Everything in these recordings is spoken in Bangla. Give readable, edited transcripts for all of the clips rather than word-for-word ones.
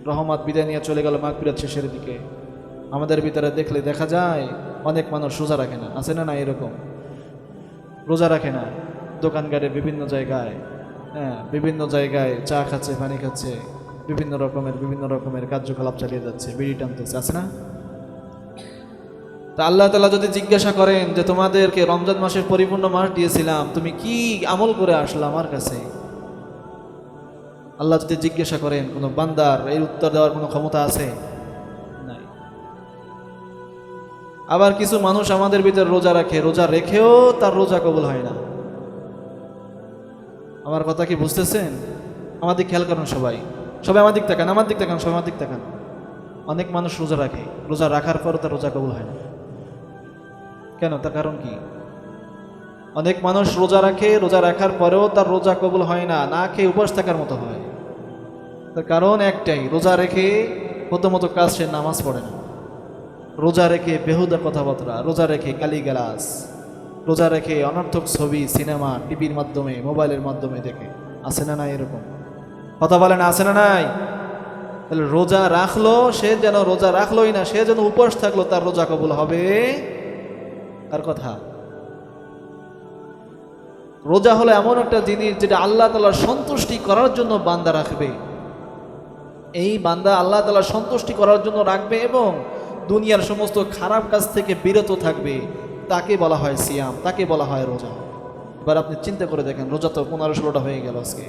রহমত বিদায় নিয়ে চলে গেল মাগফিরাত শেষের দিকে। আমাদের ভিতরে দেখলে দেখা যায় অনেক মানুষ রোজা রাখে না, আছে না? না, এরকম রোজা রাখে না, দোকানঘাটে বিভিন্ন জায়গায়, বিভিন্ন জায়গায় চা খাচ্ছে, পানি খাচ্ছে, বিভিন্ন রকমের কার্যকলাপ চালিয়ে যাচ্ছে, বিড়ি টানতেছে, আছে না? তা আল্লাহ তাআলা যদি জিজ্ঞাসা করেন যে তোমাদেরকে রমজান মাসের পরিপূর্ণ মাস দিয়েছিলাম, তুমি কি আমল করে আসলে আমার কাছে? আল্লাহ যদি জিজ্ঞাসা করেন, কোনো বান্দার এই উত্তর দেওয়ার কোনো ক্ষমতা আছে? নাই। আবার কিছু মানুষ আমাদের ভিতরে রোজা রাখে, রোজা রেখেও তার রোজা কবুল হয় না। আমার কথা কি বুঝতেছেন? আমাদের খেয়াল করেন, সবাই আমার দিক তাকান, সবাই আমার দিক তাকান। অনেক মানুষ রোজা রাখে, রোজা রাখার পরও তার রোজা কবুল হয় না। কেন? তার কারণ কি? অনেক মানুষ রোজা রাখে, রোজা রাখার পরেও তার রোজা কবুল হয় না, না খেয়ে উপবাস থাকার মতো হয়। তার কারণ একটাই, রোজা রেখে প্রথমত কাজ, সে নামাজ পড়ে না। রোজা রেখে বেহুদা কথাবার্তা, রোজা রেখে গালিগালাজ, রোজা রেখে অনর্থক ছবি, সিনেমা, টিভির মাধ্যমে, মোবাইলের মাধ্যমে দেখে, আছে না নাই? এরকম কথা বলেন, আছে না নাই? তাহলে রোজা রাখলো, সে যেন রোজা রাখলোই না, সে যেন উপবাস থাকলো, তার রোজা কবুল হবে? তার কথা। রোজা হলো এমন একটা জিনিস যেটা আল্লাহ তাআলার সন্তুষ্টি করার জন্য বান্দা রাখবে। এই বান্দা আল্লাহ তাআলার সন্তুষ্টি করার জন্য রাখবে এবং দুনিয়ার সমস্ত খারাপ কাজ থেকে বিরত থাকবে, তাকে বলা হয় সিয়াম, তাকে বলা হয় রোজা। এবার আপনি চিন্তা করে দেখেন, রোজা তো 15-16টা হয়ে গেল আজকে।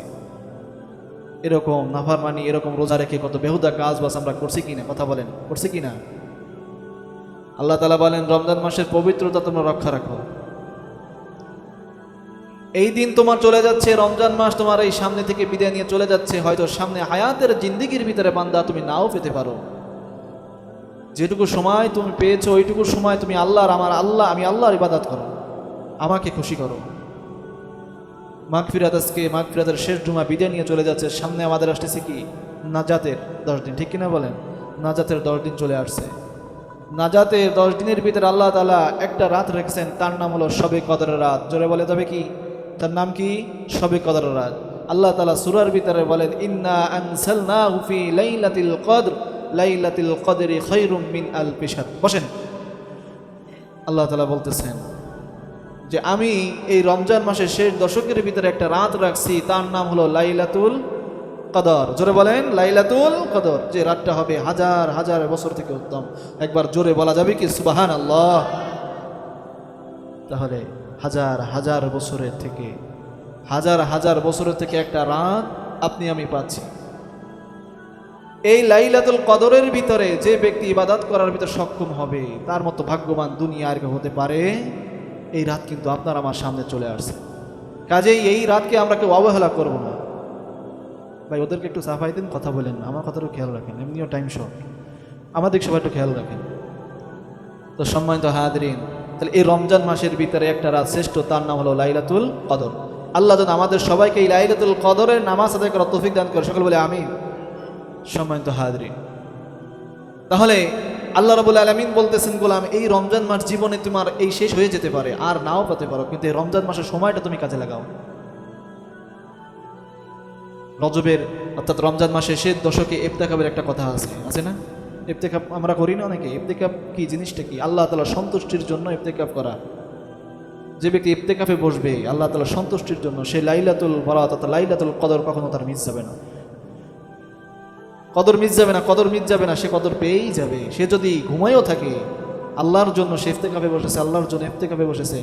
এরকম নাফরমানি, এরকম রোজা রেখে কত বেহুদা কাজ বাস আমরা করছি কিনা? কথা বলেন, করছি কিনা? আল্লাহ তাআলা বলেন, রমজান মাসের পবিত্রতা তোমরা রক্ষা রাখো। এই দিন তোমার চলে যাচ্ছে, রমজান মাস তোমার এই সামনে থেকে বিদায় নিয়ে চলে যাচ্ছে। হয়তো সামনে হায়াতের জিন্দেগির ভিতরে বান্দা তুমি নাও পেতে পারো। যেটুকু সময় তুমি পেয়েছো, ওইটুকু সময় তুমি আল্লাহর, আমি আল্লাহর ইবাদত করো, আমাকে খুশি করো। মাগফিরাত, আজকে মাগফিরাতের শেষ জুমা বিদায় নিয়ে চলে যাচ্ছে। সামনে আমাদের আসতেছে কি? নাজাতের 10 দিন, ঠিক কিনা বলেন? নাজাতের 10 দিন চলে আসছে। নাজাতের 10 দিনের ভিতরে আল্লাহ তাআলা একটা রাত রেখেছেন, তার নাম হলো শবে কদরের রাত। জোরে বলে তবে কি? তার নাম কি? শবে কদরের রাত। আল্লাহ তাআলা সূরার ভিতরে বলেন, ইন্না আনসালনাহু ফি লাইলাতিল কদর, লাইলাতুল কদরি খায়রুম মিন আলফি শাহর। বসেন। আল্লাহ তাআলা বলতেছেন যে আমি এই রমজান মাসের শেষ দশকের ভিতরে একটা রাত রাখছি, তার নাম হলো লাইলাতুল কদর। জোরে বলেন, লাইলাতুল কদর। যে রাতটা হবে হাজার হাজার বছর থেকে উত্তম। একবার জোরে বলা যাবে কি সুবহানাল্লাহ? তাহলে হাজার হাজার বছরের থেকে একটা রাত আপনি আমি পাচ্ছি। এই লাইলাতুল কদরের ভিতরে যে ব্যক্তি ইবাদত করার ভিতরে সক্ষম হবে, তার মতো ভাগ্যবান দুনিয়ার কেউ হতে পারে? এই রাত কিন্তু আপনার আমার সামনে চলে আসছে। কাজেই এই রাতকে আমরা কেউ অবহেলা করব না। ভাই, ওদেরকে একটু সাফাই দিন, কথা বলেন না, আমার কথাটাও খেয়াল রাখেন। এমনিও টাইম শর্ট, আমাদের সবাই একটু খেয়াল রাখেন। তো সম্মানিত হাজরিন, তাহলে এই রমজান মাসের ভিতরে একটা রাত শ্রেষ্ঠ, তার নাম হলো লাইলাতুল কদর। আল্লাহ যেন আমাদের সবাইকে এই লাইলাতুল কদরের নামাজ আদায় করার তৌফিক দান করে, সকল বলে আমিন। সম্মানিত হাজরিন, তাহলে আল্লাহ রাব্বুল আলামিন বলতেছেন, গোলাম, এই রমজান মাস জীবনে তোমার এই শেষ হয়ে যেতে পারে, আর নাও পেতে পারো, কিন্তু এই রমজান মাসের সময়টা তুমি কাজে লাগাও। রজবের অর্থাৎ রমজান মাসের শেষ দশকে ইফতিকাফের একটা কথা আছে না? ইফতিকাফ আমরা করি না অনেকে। ইফতিকাফ কি জিনিসটা কি? আল্লাহ তাআলার সন্তুষ্টির জন্য ইফতিকাফ করা। যে ব্যক্তি ইফতিকাফে বসবে আল্লাহ তাআলার সন্তুষ্টির জন্য, সে লাইলাতুল বরাত অর্থাৎ লাইলাতুল কদর কখনো তার মিস যাবে না। কদর মিস যাবে না, সে কদর পেয়েই যাবে। সে যদি ঘুমাইও থাকে আল্লাহর জন্য, সে ইফতিকাফে বসেছে, আল্লাহর জন্য ইফতিকাফে বসেছে,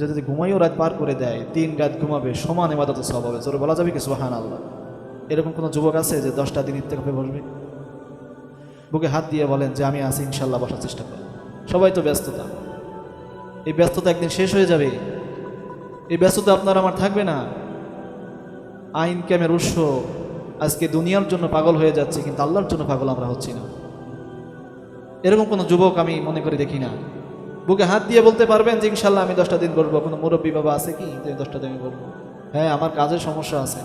যদি ঘুমাইও রাত পার করে দেয়, 3 রাত ঘুমাবে, সমান ইবাদতের সওয়াব হবে। জোরে বলা যাবে কি সুবহানাল্লাহ? এরকম কোনো যুবক আছে যে 10টা দিন ইফতিকাফে বসবে? বুকে হাত দিয়ে বলেন যে আমি আছি, ইনশাল্লাহ বসার চেষ্টা করব। সবাই তো ব্যস্ততা, এই ব্যস্ততা একদিন শেষ হয়ে যাবে। এই ব্যস্ততা আপনার আমার থাকবে না। আইন কামের উৎস আজকে দুনিয়ার জন্য পাগল হয়ে যাচ্ছে, কিন্তু আল্লাহর জন্য পাগল আমরা হচ্ছি না। এরকম কোনো যুবক আমি মনে করে দেখি না। বুকে হাত দিয়ে বলতে পারবেন যে ইনশাল্লাহ আমি 10টা দিন বসবো। কোনো মুরব্বী বাবা আছে কি যে 10টা দিন বসবো? হ্যাঁ, আমার কাজের সমস্যা আছে,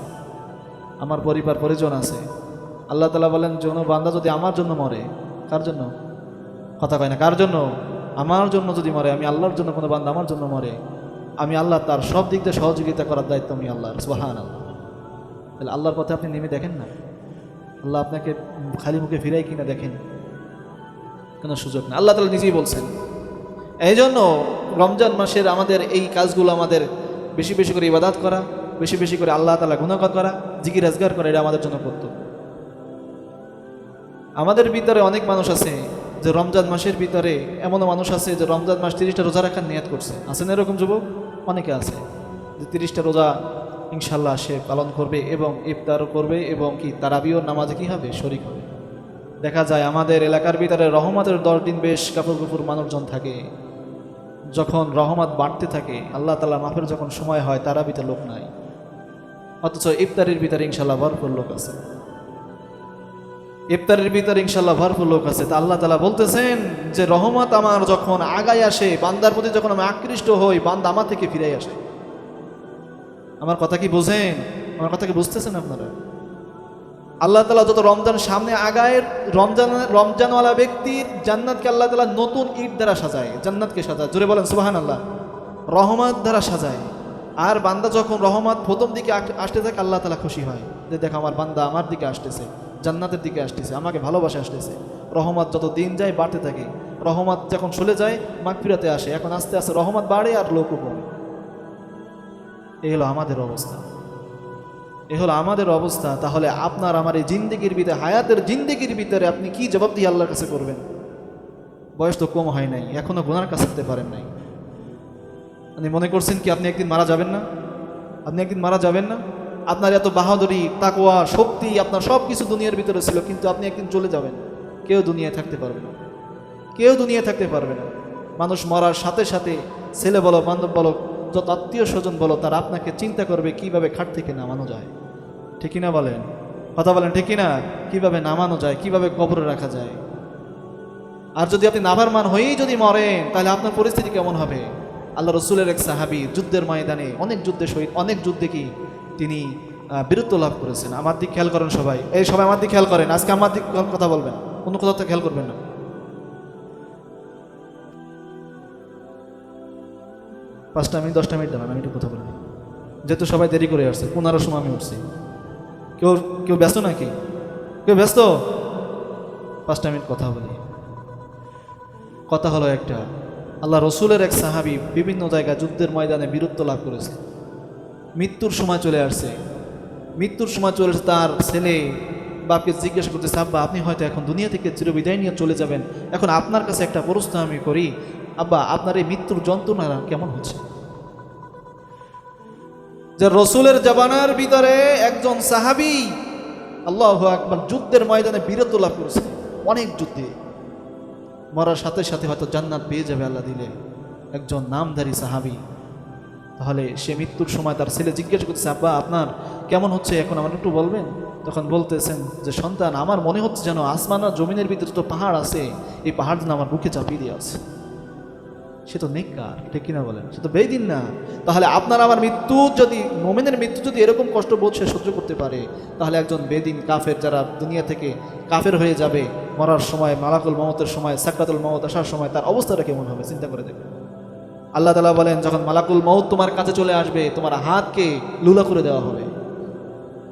আমার পরিজন আছে। আল্লাহ তাআলা বলেন, কোনো বান্দা যদি আমার জন্য মরে, কার জন্য? কথা কয় না, কার জন্য? আমার জন্য যদি মরে, আমি আল্লাহর জন্য, কোনো বান্দা আমার জন্য মরে, আমি আল্লাহ তার সব দিক দিয়ে সহযোগিতা করার দায়িত্ব আমি আল্লাহর। সুবহানাল্লাহ। তাহলে আল্লাহর পথে আপনি নেমে দেখেন না, আল্লাহ আপনাকে খালি মুখে ফিরাই কিনা দেখেন, কোনো সুযোগ না। আল্লাহ তাআলা নিজেই বলছেন। এই জন্য রমজান মাসের আমাদের এই কাজগুলো, আমাদের বেশি বেশি করে ইবাদত করা, বেশি বেশি করে আল্লাহ তাআলা গুনাহগার করা, জিকির আজগার করা, এটা আমাদের জন্য কর্তব্য। আমাদের ভিতরে অনেক মানুষ আছে যে রমজান মাসের ভিতরে, এমনও মানুষ আছে যে রমজান মাস 30টা রোজা রাখার নিয়ত করছে। আছেন এরকম যুবক? অনেকে আছে যে 30টা রোজা ইনশাল্লাহ সে পালন করবে এবং ইফতারও করবে এবং কি তারাবিও নামাজে কি হবে, শরীক হবে। দেখা যায় আমাদের এলাকার ভিতরে রহমতের 10 দিন বেশ কাপড় কুপুর মানুষজন থাকে। যখন রহমত বাড়তে থাকে, আল্লাহ তাআলা মাফের যখন সময় হয়, তারাবিতে লোক নাই, অথচ ইফতারের ভিতরে ইনশাল্লাহ ভরপুর লোক আছে। ইফতারের ভিতরে ইনশাল্লাহ ভরপুর লোক আছে। তা আল্লাহ তাআলা বলতেছেন যে রহমত আমার যখন আগায় আসে, বান্দার প্রতি যখন আমি আকৃষ্ট হই, বান্দা আমার থেকে ফিরে আসে। আমার কথা কি বোঝেন? আমার কথা কি বুঝতেছেন আপনারা? আল্লাহ তাআলা যত রমজান সামনে আগায়, রমজানওয়ালা ব্যক্তির জান্নাতকে আল্লাহ তাআলা নতুন ঈদ দ্বারা সাজায়, জান্নাতকে সাজায়। জোরে বলেন সুবহানাল্লাহ। রহমত দ্বারা সাজায়। আর বান্দা যখন রহমত প্রথম দিকে আসতে থাকে, আল্লাহ তাআলা খুশি হয় যে দেখো আমার বান্দা আমার দিকে আসতেছে, জান্নাতের দিকে আসতেছে, আমাকে ভালোবাসে আসতেছে। রহমত যত দিন যায় বাড়তে থাকে। রহমত যখন চলে যায় মাগফিরাতে আসে। এখন আস্তে আস্তে রহমত বাড়ে আর লোকও কমে। এই হলো আমাদের অবস্থা, এ হলো আমাদের অবস্থা। তাহলে আপনার আমার এই জিন্দেগির ভিতরে, হায়াতের জিন্দেগির ভিতরে আপনি কি জবাব দিয়ে আল্লাহর কাছে করবেন? বয়স তো কম হয় নাই, এখনো গুনার কাছে যেতে পারেন নাই। আপনি মনে করছেন কি আপনি একদিন মারা যাবেন না? আপনি একদিন মারা যাবেন না? আপনার এত বাহাদুরি, তাকওয়া, শক্তি, আপনার সব কিছু দুনিয়ার ভিতরে ছিল, কিন্তু আপনি একদিন চলে যাবেন। কেউ দুনিয়ায় থাকতে পারবে না, কেউ দুনিয়ায় থাকতে পারবে না। মানুষ মরার সাথে সাথে ছেলে বলো, বান্ধব বলো, যত আত্মীয় স্বজন বলো, তারা আপনাকে চিন্তা করবে কিভাবে খাট থেকে নামানো যায়। ঠিক কিনা বলেন? কথা বলেন ঠিক কিনা? কিভাবে নামানো যায়, কিভাবে কবরে রাখা যায়। আর যদি আপনি নাফরমান হয়েই যদি মরেন, তাহলে আপনার পরিস্থিতি কেমন হবে? আল্লাহ রসুলের এক সাহাবী যুদ্ধের ময়দানে, অনেক যুদ্ধে শহীদ, অনেক যুদ্ধে কি তিনি বীরত্ব লাভ করেছেন। আমার দিক খেয়াল করেন সবাই, এই সবাই আমার দিক খেয়াল করেন। আজকে আমার দিক কথা বলবেন, অন্য কথা খেয়াল করবেন না। 5টা মিনিট 10টা মিনিট দেবেন, আমি একটু কথা বলবো, যেহেতু সবাই দেরি করে আসছে। 15টার সময় আমি উঠছি। কেউ কেউ ব্যস্ত নাকি? কেউ ব্যস্ত? 5টা মিনিট কথা বলি। কথা হলো একটা, আল্লাহ রসুলের এক সাহাবী বিভিন্ন জায়গায় যুদ্ধের ময়দানে বীরত্ব লাভ করেছে। মৃত্যুর সময় চলে আসছে, মৃত্যুর সময় চলে আসছে। তার ছেলে বাপকে জিজ্ঞাসা করতেছে, আব্বা আপনি হয়তো এখন দুনিয়া থেকে চিরবিদায় নিয়ে চলে যাবেন, এখন আপনার কাছে একটা প্রশ্ন আমি করি, আব্বা আপনার এই মৃত্যুর যন্ত্রণা কেমন হচ্ছে? যে রসুলের জামানার ভিতরে একজন সাহাবী, আল্লাহু আকবার, যুদ্ধের ময়দানে বীরত্ব লাভ করেছে, অনেক যুদ্ধে। মরার সাথে সাথে হয়তো জান্নাত পেয়ে যাবে আল্লাহ দিলে, একজন নামধারী সাহাবী। তাহলে সে মৃত্যুর সময় তার ছেলে জিজ্ঞাসা করতেছে, আব্বা আপনার কেমন হচ্ছে এখন, আমার একটু বলবেন? তখন বলতেছেন যে সন্তান, আমার মনে হচ্ছে যেন আসমান আর জমিনের ভিতরে তো পাহাড় আছে, এই পাহাড় যেন আমার বুকে চাপিয়ে দিয়ে আছে। সে তো নেককার, ঠিক কিনা বলেন? সে তো বেদিন না। তাহলে আপনার আমার মৃত্যু যদি, মুমিনের মৃত্যু যদি এরকম কষ্ট বোধ সে সহ্য করতে পারে, তাহলে একজন বেদিন কাফের, যারা দুনিয়া থেকে কাফের হয়ে যাবে, মরার সময়, মালাকুল মওতের সময়, সাকরাতুল মওত আসার সময় তার অবস্থাটা কেমন হবে চিন্তা করে দেখবেন। আল্লাহ তাআলা বলেন, যখন মালাকুল মওত তোমার কাছে চলে আসবে, তোমার হাতকে লুলা করে দেওয়া হবে,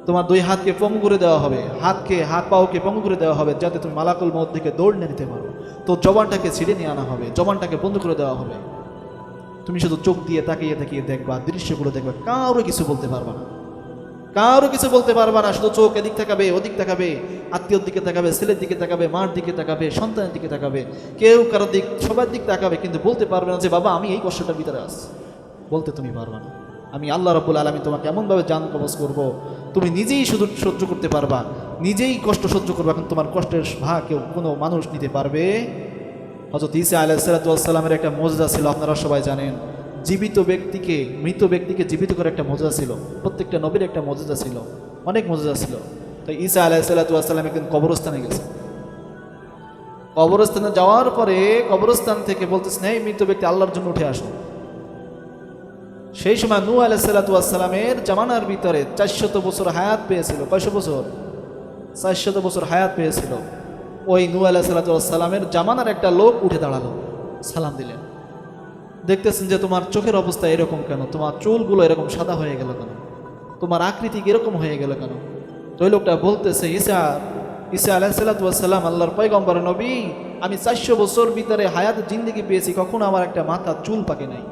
তোমার 2 হাতকে পঙ্গু করে দেওয়া হবে, হাত পাওকে পঙ্গু করে দেওয়া হবে, যাতে তুমি মালাকুল মওত থেকে দৌড় নিতে পারো। তো জবানটাকে ছিঁড়ে নিয়ে আনা হবে, জবানটাকে বন্ধ করে দেওয়া হবে। তুমি শুধু চোখ দিয়ে তাকিয়ে তাকিয়ে দেখবা, দৃশ্যগুলো দেখবা, কারো কিছু বলতে পারবা না, কারো কিছু বলতে পারবা না। শুধু চোখ এদিক তাকাবে, ওদিক তাকাবে, আত্মীয়র দিকে তাকাবে, ছেলের দিকে তাকাবে, মার দিকে তাকাবে, সন্তানের দিকে তাকাবে, কেউ কারোর দিক, সবার দিক তাকাবে, কিন্তু বলতে পারবে না যে বাবা আমি এই কষ্টটার ভিতরে আছি। বলতে তুমি পারবা না। আমি আল্লাহ রাব্বুল আলামিন তোমাকে এমনভাবে জান কবজ করবো, তুমি নিজেই শুধু সহ্য করতে পারবা, নিজেই কষ্ট সহ্য করবা, কিন্তু তোমার কষ্টের ভাগ কেউ কোনো মানুষ নিতে পারবে। হযরত ঈসা আলাইহিস সালামের একটা মুজিজা ছিল, আপনারা সবাই জানেন। জীবিত ব্যক্তিকে, মৃত ব্যক্তিকে জীবিত করে একটা মুজিজা ছিল। প্রত্যেকটা নবীর একটা মুজিজা ছিল, অনেক মুজিজা ছিল। তো ঈসা আলাইহিস সালাম একদিন কবরস্থানে গেছে। কবরস্থানে যাওয়ার পরে কবরস্থান থেকে বলতেছেন, এই মৃত ব্যক্তি আল্লাহর জন্য উঠে আসো। সেই সময় নূহ আলাইহিস সালামের জামানার ভিতরে 400 বছর হায়াত পেয়েছিল। কয়শো বছর? 400 বছর হায়াত পেয়েছিল। ওই নূহ আলাইহিস সালামের জামানার একটা লোক উঠে দাঁড়ালো, সালাম দিলেন। দেখতেছেন যে তোমার চোখের অবস্থা এরকম কেন, তোমার চুলগুলো এরকম সাদা হয়ে গেল কেন, তোমার আকৃতি এরকম হয়ে গেল কেন? তো ওই লোকটা বলতেছে, ঈসা ঈসা আলাইহিসসালাম আল্লাহর পয়গম্বর নবী, আমি 400 বছর ভিতরে হায়াত জিন্দেগি পেয়েছি, কখনো আমার একটা মাথা চুল পাকে নাই,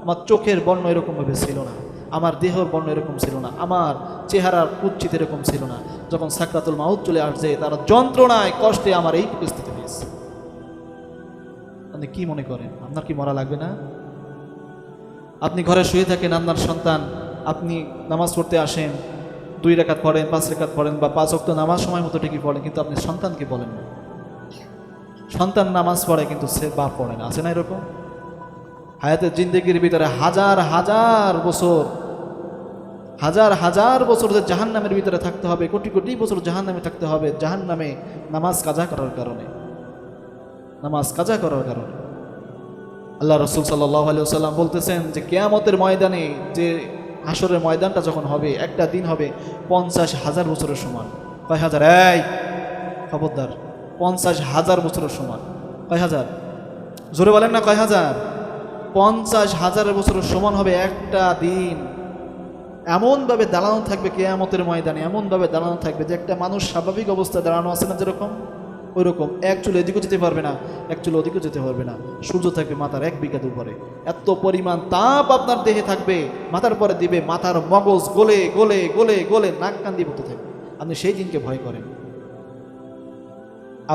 আমার চোখের বর্ণ এরকমভাবে ছিল না, আমার দেহর বর্ণ এরকম ছিল না, আমার চেহারার কুচ্ছিত এরকম ছিল না। যখন সাকরাতুল মাউত চলে আসছে, তারা যন্ত্রণায় কষ্টে আমার এই পরিস্থিতি হয়েছে। আপনি কি মনে করেন আপনার কি মরা লাগবে না? আপনি ঘরে শুয়ে থাকেন, আপনার সন্তান, আপনি নামাজ পড়তে আসেন, 2 রাকাত পড়েন, 5 রাকাত পড়েন, বা 5 ওয়াক্ত নামাজ সময় মতো ঠিকই পড়েন, কিন্তু আপনি সন্তানকে বলেন না। সন্তান নামাজ পড়ে কিন্তু সে বাপ পড়ে না, আছে না এরকম? হায়াতের জিন্দেগির ভিতরে হাজার হাজার বছর, হাজার হাজার বছর যে জাহান্নামের ভিতরে থাকতে হবে, কোটি কোটি বছর জাহান্নামে থাকতে হবে, জাহান্নামে নামাজ কাজা করার কারণে, নামাজ কাজা করার কারণে। আল্লাহ রাসূল সাল্লাল্লাহু আলাইহি ওয়াসাল্লাম বলতেছেন যে কিয়ামতের ময়দানে, যে হাসরের ময়দানটা যখন হবে, একটা দিন হবে 50,000 বছরের সমান। কয় হাজার? এই খবরদার, 50,000 বছরের সমান। কয় হাজার? জোরে বলেন না, কয় হাজার? 50,000 বছরের সমান হবে একটা দিন। এমনভাবে দাঁড়ানো থাকবে কিয়ামতের ময়দানে, এমনভাবে দাঁড়ানো থাকবে যে একটা মানুষ স্বাভাবিক অবস্থায় দাঁড়ানো আছে না যেরকম, ওই রকম এক চুল এদিকেও যেতে পারবে না, এক চুল ওদিকেও যেতে পারবে না। সূর্য থাকবে মাথার 1 বিঘাত উপরে, এত পরিমাণ তাপ আপনার দেহে থাকবে, মাথার পরে দিবে, মাথার মগজ গলে গলে গলে গলে নাক কান দিয়ে পড়তে থাকবে। আপনি সেই দিনকে ভয় করেন।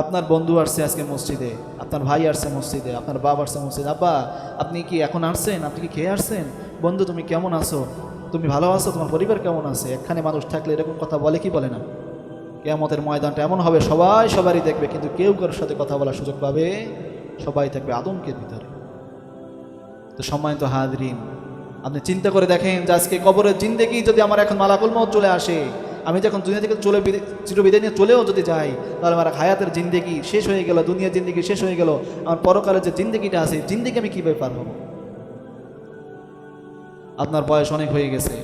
আপনার বন্ধু আসছে আজকে মসজিদে, আপনার ভাই আসছে মসজিদে, আপনার বাবা আসছে মসজিদে, আব্বা আপনি কি এখন আসছেন, আপনি কি খেয়ে আসছেন, বন্ধু তুমি কেমন আছো, তুমি ভালো আছো, তোমার পরিবার কেমন আছে? একখানে মানুষ থাকলে এরকম কথা বলে কি বলে না? কিয়ামতের ময়দানটা এমন হবে, সবাই সবারই দেখবে, কিন্তু কেউ কারোর সাথে কথা বলার সুযোগ পাবে? সবাই থাকবে আতঙ্কের ভিতরে। তো সম্মানিত হাজরিন, আপনি চিন্তা করে দেখেন যে আজকে কবরের জিন্দেগি যদি আমার এখন মালাকুল মউত চলে আসে, আমি যখন দুনিয়া থেকে চিরবিদায় নিয়ে চলেও যদি যাই, তাহলে আমার হায়াতের জিন্দেগি শেষ হয়ে গেল, দুনিয়ার জিন্দেগি শেষ হয়ে গেল, আমার পরকালের যে জিন্দেগিটা আছে, জিন্দেগি আমি কীভাবে পার হব? আপনার বয়স অনেক হয়ে গেছে,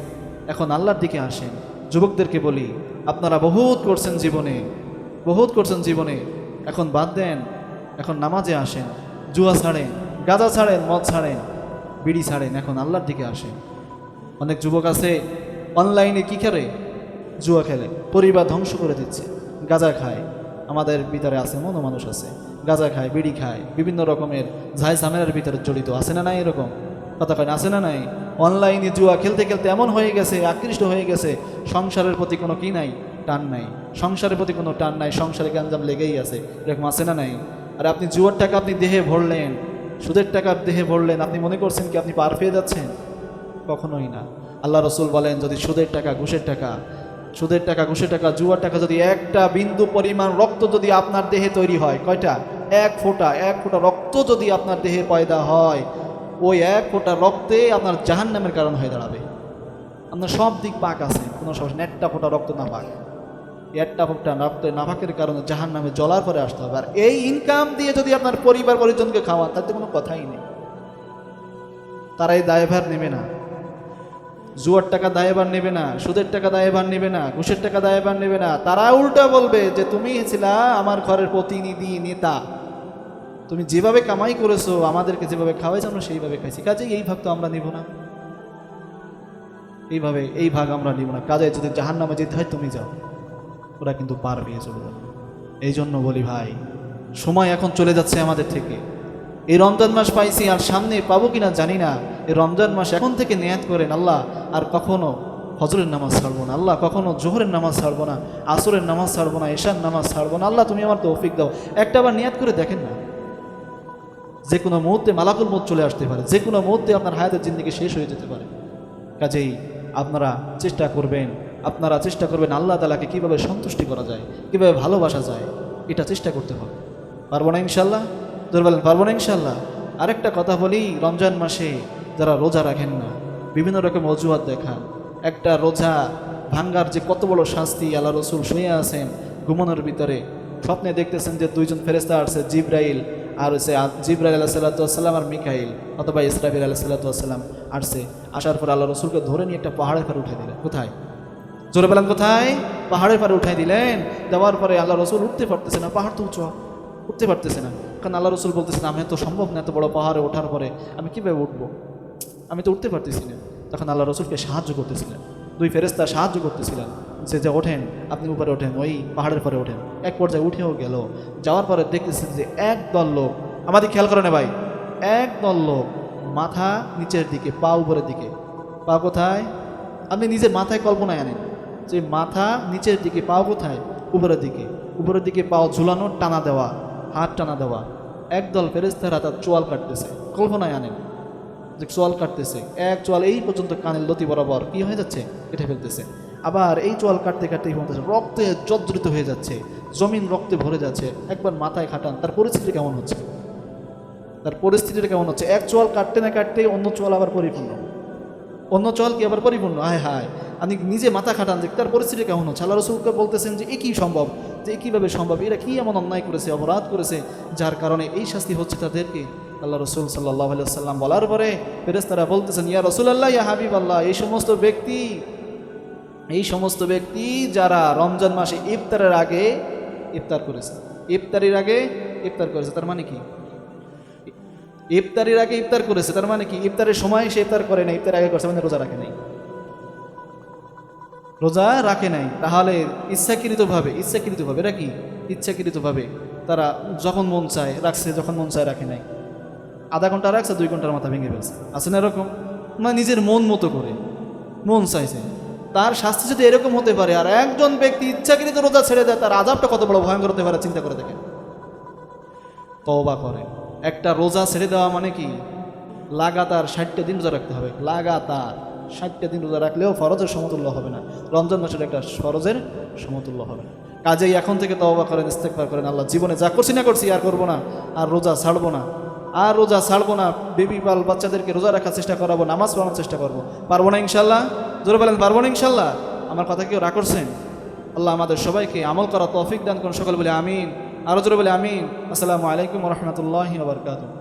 এখন আল্লাহর দিকে আসেন। যুবকদেরকে বলি, আপনারা বহুত করছেন জীবনে, বহুত করছেন জীবনে, এখন বাদ দেন, এখন নামাজে আসেন, জুয়া ছাড়েন, গাঁজা ছাড়েন, মদ ছাড়েন, বিড়ি ছাড়েন, এখন আল্লাহর দিকে আসেন। অনেক যুবক আছে অনলাইনে কি খেলে? জুয়া খেলে, পরিবার ধ্বংস করে দিচ্ছে, গাঁজা খায়। আমাদের ভিতরে আছে, মনো মানুষ আছে গাঁজা খায়, বিড়ি খায়, বিভিন্ন রকমের ঝাই ঝামেলার ভিতরে জড়িত, আছে না নাই? এরকম কথা কয় না, আছে না নাই? অনলাইনে জুয়া খেলতে খেলতে এমন হয়ে গেছে, আকৃষ্ট হয়ে গেছে, সংসারের প্রতি কোনো কি নাই, টান নাই, সংসারের প্রতি কোনো টান নাই, সংসারে গ্যাঞ্জাম লেগেই আছে, এরকম আছে না নাই? আর আপনি জুয়ার টাকা আপনি দেহে ভরলেন, সুদের টাকা দেহে ভরলেন, আপনি মনে করছেন কি আপনি পার পেয়ে যাচ্ছেন? কখনোই না। আল্লাহ রসুল বলেন, যদি সুদের টাকা, ঘুষের টাকা, সুদের টাকা, ঘুষের টাকা, জুয়ার টাকা, যদি একটা বিন্দু পরিমাণ রক্ত যদি আপনার দেহে তৈরি হয়, কয়টা? 1 ফোঁটা, 1 ফোঁটা রক্ত যদি আপনার দেহে পয়দা হয়, ওই 1 ফোঁটা রক্তে আপনার জাহান্নামের কারণ হয়ে দাঁড়াবে। আপনার সব দিক পাক আছে, কোনো সমস্যা নেই, 1টা ফোঁটা রক্ত না পাক, 1টা ফোঁটা রক্ত না পাকের কারণে জাহান্নামে জ্বলার পরে আসতে হবে। আর এই ইনকাম দিয়ে যদি আপনার পরিবার পরিজনকে খাওয়ান, তাতে কোনো কথাই নেই, তারা এই দায়ভার নেবে না। জুয়ার টাকা দায়ভার নেবে না, সুদের টাকা দায়ভার নেবে না, ঘুষের টাকা দায়ভার নেবে না। তারা উল্টা বলবে যে তুমি ছিলা আমার ঘরের প্রতিনিধি, নেতা, তুমি যেভাবে কামাই করেছো, আমাদেরকে যেভাবে খাওয়াইছো আমরা সেইভাবে খাইছি, কাজে এই ভাগ তো আমরা নিব না, এইভাবে এই ভাগ আমরা নিব না। কাজে যদি জাহান্নামে যেতে হয় তুমি যাও, ওরা কিন্তু পার পেয়ে চলে যাবে। এই জন্য বলি ভাই, সময় এখন চলে যাচ্ছে আমাদের থেকে। এই রমজান মাস পাইছি, আর সামনে পাবো কিনা জানি না। এই রমজান মাস এখন থেকে নিয়াত করেন, আল্লাহ আর কখনো ফজরের নামাজ ছাড়বো না, আল্লাহ কখনো জোহরের নামাজ ছাড়বো না, আসরের নামাজ ছাড়বো না, এশার নামাজ ছাড়বো না, আল্লাহ তুমি আমার তৌফিক দাও। একটা বার নিয়াত করে দেখেন না, যে কোনো মুহূর্তে মালাকুল মউত চলে আসতে পারে, যে কোনো মুহূর্তে আপনার হায়াতের জিন্দেগি শেষ হয়ে যেতে পারে। কাজেই আপনারা চেষ্টা করবেন, আল্লাহ তাআলাকে কীভাবে সন্তুষ্টি করা যায়, কীভাবে ভালোবাসা যায়, এটা চেষ্টা করতে হবে। পারবো না ইনশাল্লাহ? ধরে বলেন পারবো না ইনশাল্লাহ? আরেকটা কথা বলি, রমজান মাসে যারা রোজা রাখেন না, বিভিন্ন রকম অজুহাত দেখান, একটা রোজা ভাঙ্গার যে কত বড় শাস্তি, আল্লাহ রসুল শুয়ে আছেন ঘুমানোর ভিতরে, স্বপ্নে দেখতেছেন যে 2জন ফেরেশতা আসছে, জিবরাইল আর হচ্ছে জিবরাইল আলাইহিস সালাম আর মিকাইল অথবা ইসরাফিল আলাইহিস সালাম আসছে। আসার পর আল্লাহ রসুলকে ধরে নিয়ে একটা পাহাড়ের পারে উঠে দিলেন। কোথায়? জোরে বলেন কোথায়? পাহাড়ের পারে উঠাই দিলেন। দেওয়ার পরে আল্লাহ রসুল উঠতে পারতেছে না, পাহাড় তো উঁচু, উঠতে পারতেছে না। কারণ আল্লাহ রসুল বলতেছেন আমি তো সম্ভব না, এত বড় পাহাড়ে ওঠার পরে আমি কীভাবে উঠবো, আমি তো উঠতে পারতেছি না। তখন আল্লাহ রসুলকে সাহায্য করতেছিলেন, 2 ফেরেশতা সাহায্য করতেছিলেন। যে ওঠেন, আপনি উপরে ওঠেন, ওই পাহাড়ের পরে ওঠেন। এক পর্যায়ে উঠেও গেল। যাওয়ার পরে দেখতেছেন যে একদল লোক, আমাদের খেয়াল করে না ভাই, একদল লোক মাথা নিচের দিকে, পা উপরের দিকে। পা কোথায়? আপনি নিজের মাথায় কল্পনায় আনেন যে মাথা নিচের দিকে, পা কোথায়? উপরের দিকে। উপরের দিকে পাও ঝুলানো, টানা দেওয়া, হাত টানা দেওয়া। একদল ফেরেশতারা তার চোয়াল কাটতেছে। কল্পনায় আনেন যে চোয়াল কাটতেছে, এক চোয়াল এই পর্যন্ত কানের লতি বরাবর কি হয়ে যাচ্ছে, কেটে ফেলতেছে। আবার এই চোয়াল কাটতে কাটতেই বলতেছে রক্তে জর্জরিত হয়ে যাচ্ছে, জমিন রক্তে ভরে যাচ্ছে। একবার মাথায় খাটান, তার পরিস্থিতি কেমন হচ্ছে? তার পরিস্থিতিটা কেমন হচ্ছে? এক চোয়াল কাটতে না কাটতেই অন্য চোয়াল আবার পরিপূর্ণ, অন্য চোয়াল কি আবার পরিপূর্ণ। হায় হায়, আপনি নিজে মাথা খাটান যে তার পরিস্থিতি কেমন হচ্ছে। আল্লাহ রাসূলকে বলতেছেন যে এ কী সম্ভব, যে কীভাবে সম্ভব, এরা কী এমন অন্যায় করেছে, অপরাধ করেছে, যার কারণে এই শাস্তি হচ্ছে তাদেরকে। আল্লাহ রসুল সাল্লাল্লাহু আলাইহি ওয়াসাল্লাম বলার পরে ফেরেশতারা বলতেছেন, ইয়া রাসূলুল্লাহ, ইয়া হাবিবাল্লাহ, এই সমস্ত ব্যক্তি যারা রমজান মাসে ইফতারের আগে ইফতার করেছে, ইফতারির আগে ইফতার করেছে, তার মানে কি? ইফতারির আগে ইফতার করেছে, তার মানে কি? ইফতারের সময় সে ইফতার করে না, ইফতার আগে করছে মানে রোজা রাখে নাই, রোজা রাখে নাই। তাহলে ইচ্ছাকৃতভাবে এটা কি? ইচ্ছাকৃতভাবে তারা যখন মন চায় রাখছে, যখন মন চায় রাখে নাই। আধা ঘন্টা রাখছে, 2 ঘন্টার মাথা ভেঙে ফেলছে, আছে না এরকম? মানে নিজের মন মতো করে মন চাইছে। তার শাস্তি যদি এরকম হতে পারে, আর একজন ব্যক্তি ইচ্ছাকৃত রোজা ছেড়ে দেয়, তার আযাবটা কত বড় ভয়ঙ্কর হতে পারে চিন্তা করে দেখেন। তওবা করেন। একটা রোজা ছেড়ে দেওয়া মানে কি? লাগাতার 60টা দিন রোজা রাখতে হবে, লাগাতার 60টা দিন রোজা রাখলেও ফরজের সমতুল্য হবে না, রমজান মাসের একটা ফরজের সমতুল্য হবে না। কাজেই এখন থেকে তওবা করেন, ইস্তেগফার করেন, আল্লাহ জীবনে যা করছি না করছি আর করবো না, আর রোজা ছাড়বো না, আর রোজা ছাড়বো না। বেবি বাচ্চাদেরকে রোজা রাখার চেষ্টা করাবো, নামাজ পড়ানোর চেষ্টা করবো। পারবো না ইনশাল্লাহ? জোরে বলেন পারবো না ইনশাল্লাহ? আমার কথা কেউ রাগ করছেন? আল্লাহ আমাদের সবাইকে আমল করা তৌফিক দান করুন। সকল বলে আমিন, আরো জোরে বলে আমিন। আসসালামু আলাইকুম ওয়া রাহমাতুল্লাহি ওয়া বারাকাতুহু।